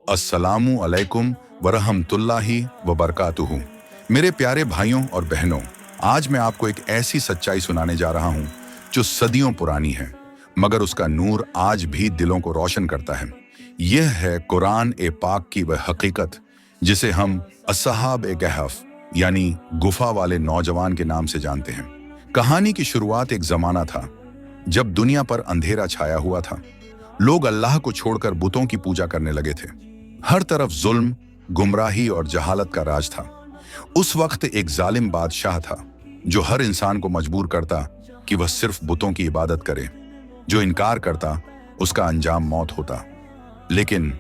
अस्सलामु अलैकुम वरहमतुल्लाहि वबरकातुहू। मेरे प्यारे भाइयों और बहनों, आज मैं आपको एक ऐसी सच्चाई सुनाने जा रहा हूं जो सदियों पुरानी है, मगर उसका नूर आज भी दिलों को रोशन करता है। यह है कुरान ए पाक की वह हकीकत जिसे हम अस्हाब ए कहफ यानी गुफा वाले नौजवान के नाम से जानते हैं। कहानी की शुरुआत एक जमाना था जब दुनिया पर अंधेरा छाया हुआ था। लोग अल्लाह को छोड़कर बुतों की पूजा करने लगे थे। हर तरफ जुल्म, गुमराही और जहालत का राज था। उस वक्त एक जालिम बादशाह था जो हर इंसान को मजबूर करता कि वह सिर्फ बुतों की इबादत करे। जो इनकार करता उसका अंजाम मौत होता। लेकिन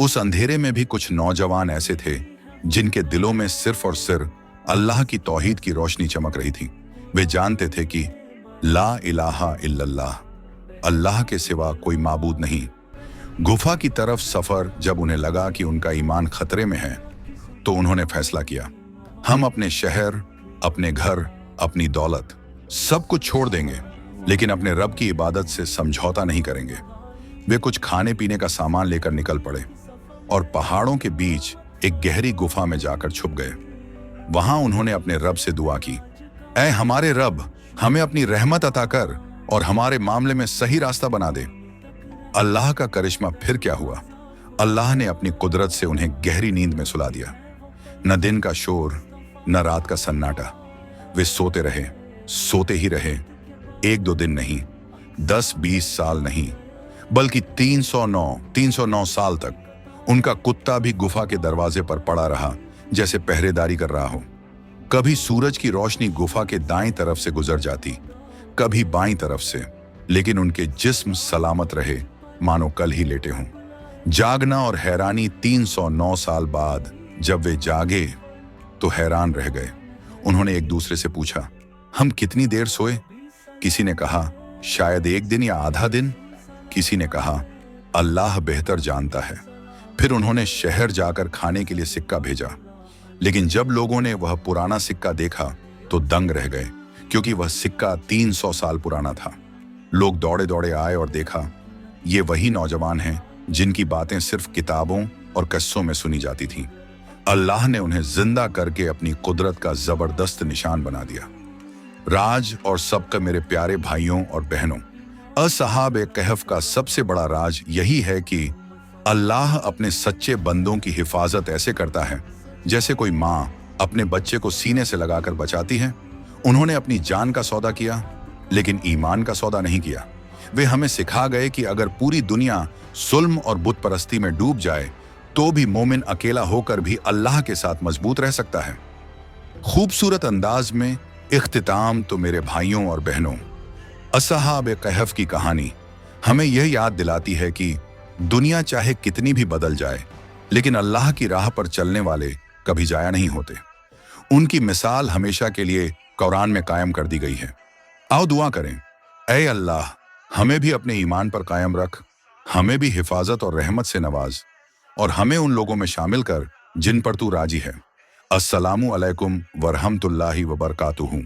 उस अंधेरे में भी कुछ नौजवान ऐसे थे जिनके दिलों में सिर्फ और सिर्फ अल्लाह की तौहीद की रोशनी चमक रही थी। वे जानते थे कि ला इलाहा इल्लल्लाह, अल्लाह के सिवा कोई माबूद नहीं। गुफा की तरफ सफर जब उन्हें लगा कि उनका ईमान खतरे में है, तो उन्होंने फैसला किया, हम अपने शहर, अपने घर, अपनी दौलत सब कुछ छोड़ देंगे, लेकिन अपने रब की इबादत से समझौता नहीं करेंगे। वे कुछ खाने पीने का सामान लेकर निकल पड़े और पहाड़ों के बीच एक गहरी गुफा में जाकर छुप गए। वहां उन्होंने अपने रब से दुआ की, ऐ हमारे रब, हमें अपनी रहमत अता कर और हमारे मामले में सही रास्ता बना दे। अल्लाह का करिश्मा फिर क्या हुआ, अल्लाह ने अपनी कुदरत से उन्हें गहरी नींद में सुला दिया। न दिन का शोर, न रात का सन्नाटा। वे सोते रहे, सोते ही रहे। 1-2 दिन नहीं, 10-20 साल नहीं, बल्कि 309 साल तक उनका कुत्ता भी गुफा के दरवाजे पर पड़ा रहा, जैसे पहरेदारी कर रहा हो। कभी सूरज की रोशनी गुफा के दाईं तरफ से गुजर जाती, कभी बाईं तरफ से, लेकिन उनके जिस्म सलामत रहे, मानो कल ही लेटे हों। जागना और हैरानी। 309 साल बाद जब वे जागे तो हैरान रह गए। उन्होंने एक दूसरे से पूछा, हम कितनी देर सोए? किसी ने कहा, शायद 1 दिन या आधा दिन। किसी ने कहा, अल्लाह बेहतर जानता है। फिर उन्होंने शहर जाकर खाने के लिए सिक्का भेजा, लेकिन जब लोगों ने वह पुराना सिक्का देखा तो दंग रह गए, क्योंकि वह सिक्का 300 साल पुराना था। लोग दौड़े दौड़े आए और देखा, ये वही नौजवान हैं जिनकी बातें सिर्फ किताबों और किस्सों में सुनी जाती थीं। अल्लाह ने उन्हें जिंदा करके अपनी कुदरत का जबरदस्त निशान बना दिया। राज और सबका मेरे प्यारे भाइयों और बहनों, अस्हाब ए कहफ का सबसे बड़ा राज यही है कि अल्लाह अपने सच्चे बंदों की हिफाजत ऐसे करता है जैसे कोई माँ अपने बच्चे को सीने से लगाकर बचाती है। उन्होंने अपनी जान का सौदा किया, लेकिन ईमान का सौदा नहीं किया। वे हमें सिखा गए कि अगर पूरी दुनिया जुल्म और बुत परस्ती में डूब जाए तो भी मोमिन अकेला होकर भी अल्लाह के साथ मजबूत रह सकता है। खूबसूरत अंदाज में इख्तिताम तो मेरे भाइयों और बहनों, अस्हाब ए कहफ की कहानी हमें यह याद दिलाती है कि दुनिया चाहे कितनी भी बदल जाए, लेकिन अल्लाह की राह पर चलने वाले कभी जाया नहीं होते। उनकी मिसाल हमेशा के लिए कुरान में कायम कर दी गई है। आओ दुआ करें, ऐ अल्लाह, हमें भी अपने ईमान पर कायम रख, हमें भी हिफाजत और रहमत से नवाज, और हमें उन लोगों में शामिल कर जिन पर तू राजी है। अस्सलामु अलैकुम वरहमतुल्लाहि वबरकातुहू।